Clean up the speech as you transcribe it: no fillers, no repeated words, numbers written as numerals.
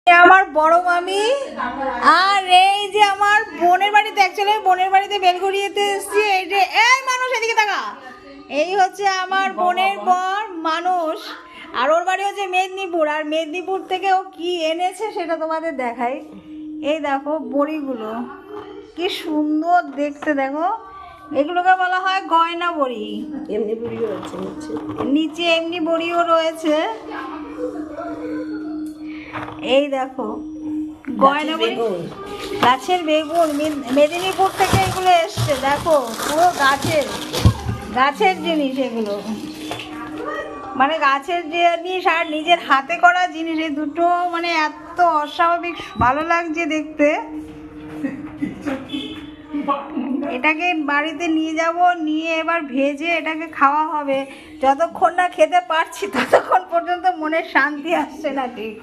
আমার বড় মামি আর এই যে আমার বোনের বাড়িতে, অ্যাকচুয়ালি বোনের বাড়িতে বেলঘড়িয়াতে এসেছি। এই যে এই মানুষ এদিকে তাকা, এই হচ্ছে আমার বোনের বর মানুষ, আর ওর বাড়ি হচ্ছে মেদিনীপুর। আর মেদিনীপুর থেকে ও কি এনেছে সেটা তোমাদের দেখাই। এই দেখো বড়িগুলো কি সুন্দর দেখতে, দেখো এগুলোকে বলা হয় গয়না বড়ি। এমনি বড়িও আছে নিচে এমনি বড়িও রয়েছে। এই দেখো গয়না বড়ি, গাছের বেগুন, মেদিনীপুর থেকে এগুলো এসছে। দেখো পুরো গাছের জিনিস এগুলো, মানে গাছের জিনিস আর নিজের হাতে করা জিনিস, এই দুটো মানে এত অস্বাভাবিক ভালো লাগছে দেখতে। এটাকে বাড়িতে নিয়ে যাব, নিয়ে এবার ভেজে এটাকে খাওয়া হবে। যতক্ষণ না খেতে পারছি ততক্ষণ পর্যন্ত মনের শান্তি আসছে না ঠিক।